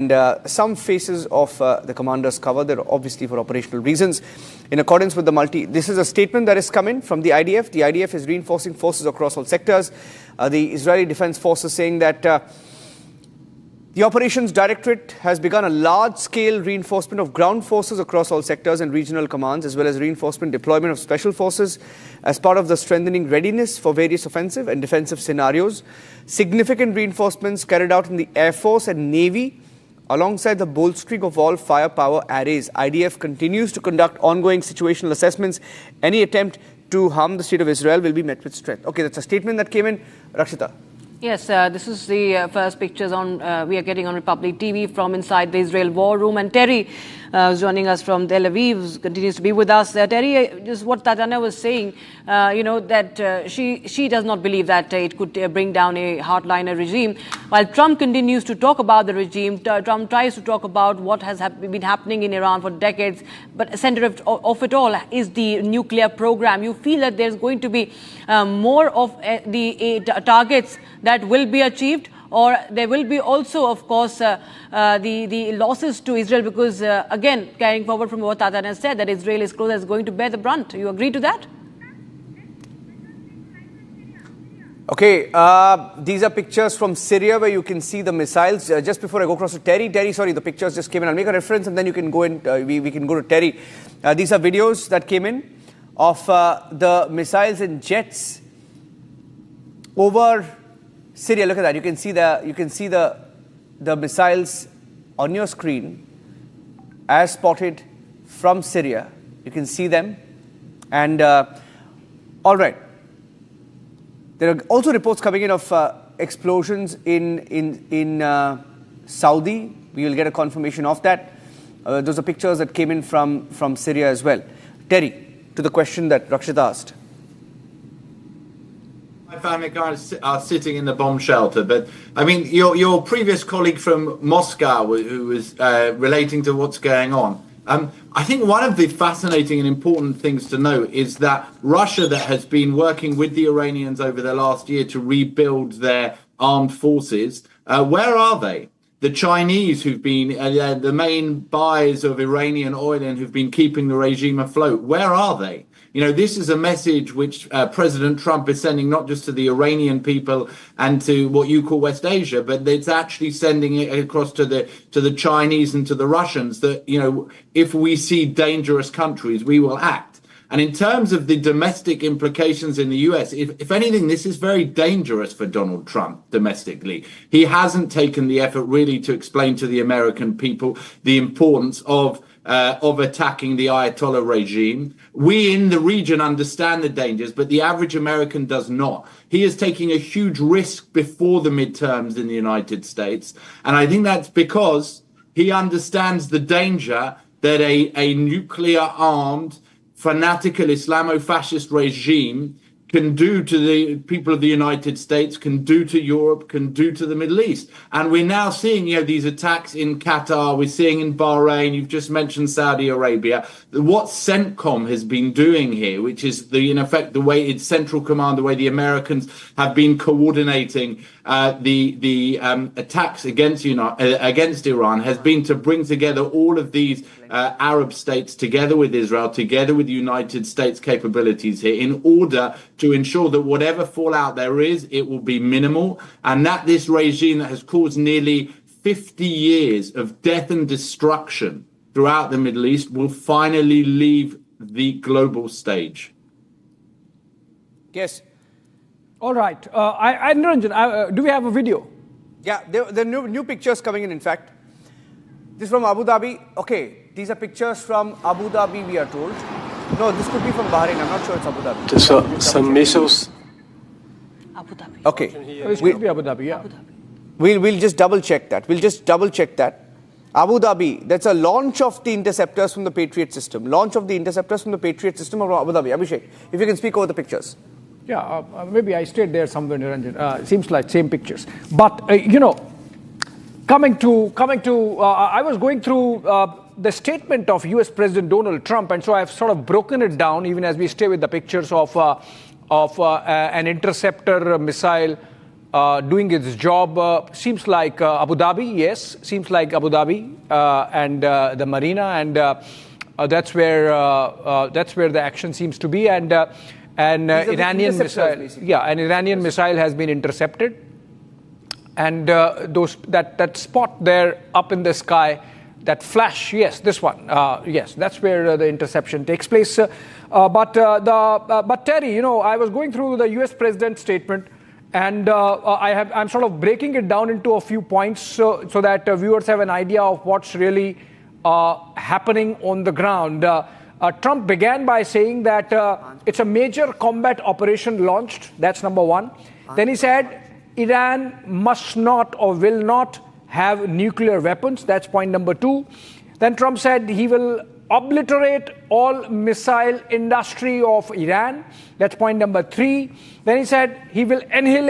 And some faces of the commanders cover, they're obviously for operational reasons. In accordance with this is a statement that has come in from the IDF. The IDF is reinforcing forces across all sectors. The Israeli Defense Forces saying that the Operations Directorate has begun a large-scale reinforcement of ground forces across all sectors and regional commands, as well as reinforcement deployment of special forces as part of the strengthening readiness for various offensive and defensive scenarios. Significant reinforcements carried out in the Air Force and Navy, alongside the bolstering of all firepower arrays. IDF continues to conduct ongoing situational assessments. Any attempt to harm the state of Israel will be met with strength. Okay, that's a statement that came in. Rakshita. Yes, this is the first pictures we are getting on Republic TV from inside the Israel war room. And Terry, who's joining us from Tel Aviv, continues to be with us. Terry, just what Tatiana was saying, that she does not believe that it could bring down a hardliner regime. While Trump continues to talk about the regime, Trump tries to talk about what has been happening in Iran for decades. But center of it all is the nuclear program. You feel that there's going to be more of the targets that will be achieved, or there will be also, of course, the losses to Israel, because, again, carrying forward from what Tatiana said, that Israel is close, is going to bear the brunt. You agree to that? Okay, these are pictures from Syria where you can see the missiles. Just before I go across to Terry, sorry, the pictures just came in. I'll make a reference and then you can go in, we can go to Terry. These are videos that came in of the missiles and jets over Syria. Look at that. You can see the missiles on your screen as spotted from Syria. You can see them. And all right. There are also reports coming in of explosions in Saudi. We will get a confirmation of that. Those are pictures that came in from Syria as well. Terry, to the question that Rakshita asked. My family are sitting in the bomb shelter, but I mean, your previous colleague from Moscow, who was relating to what's going on, I think one of the fascinating and important things to note is that Russia, that has been working with the Iranians over the last year to rebuild their armed forces, where are they? The Chinese, who've been the main buyers of Iranian oil and who've been keeping the regime afloat, where are they? You know, this is a message which President Trump is sending not just to the Iranian people and to what you call West Asia, but it's actually sending it across to the Chinese and to the Russians that, you know, if we see dangerous countries, we will act. And in terms of the domestic implications in the US, if anything, this is very dangerous for Donald Trump domestically. He hasn't taken the effort really to explain to the American people the importance of attacking the Ayatollah regime. We in the region understand the dangers, but the average American does not. He is taking a huge risk before the midterms in the United States. And I think that's because he understands the danger that a nuclear-armed, fanatical Islamo-fascist regime can do to the people of the United States, can do to Europe, can do to the Middle East. And we're now seeing, you know, these attacks in Qatar, we're seeing in Bahrain, you've just mentioned Saudi Arabia. What CENTCOM has been doing here, which is in effect the way its central command, the way the Americans have been coordinating the attacks against Iran, has been to bring together all of these Arab states together with Israel, together with the United States capabilities here, in order to ensure that whatever fallout there is, it will be minimal, and that this regime that has caused nearly 50 years of death and destruction throughout the Middle East will finally leave the global stage. Yes. All right. Niranjan, do we have a video? Yeah, there are new pictures coming in fact. This is from Abu Dhabi. Okay, these are pictures from Abu Dhabi, we are told. No, this could be from Bahrain. I'm not sure it's Abu Dhabi. So, some missiles. Abu Dhabi. Okay. It could be Abu Dhabi, yeah. Abu Dhabi. We'll just double check that. Abu Dhabi, that's a launch of the interceptors from the Patriot system. Launch of the interceptors from the Patriot system of Abu Dhabi. Abhishek, if you can speak over the pictures. Yeah, maybe I stayed there somewhere, Niranjan. Seems like same pictures. But, coming to, I was going through the statement of US President Donald Trump, and so I've sort of broken it down, even as we stay with the pictures of an interceptor missile doing its job. Seems like Abu Dhabi, yes, seems like Abu Dhabi and the marina, and that's where the action seems to be. And Iranian missile, an Iranian missile has been intercepted, and that spot there up in the sky, that flash, yes, this one, yes, that's where the interception takes place. But Terry, I was going through the U.S. President's statement, and I'm sort of breaking it down into a few points so that viewers have an idea of what's really happening on the ground. Trump began by saying that it's a major combat operation launched. That's number one. Then he said Iran must not or will not have nuclear weapons. That's point number two. Then Trump said he will obliterate all missile industry of Iran. That's point number three. Then he said he will annihilate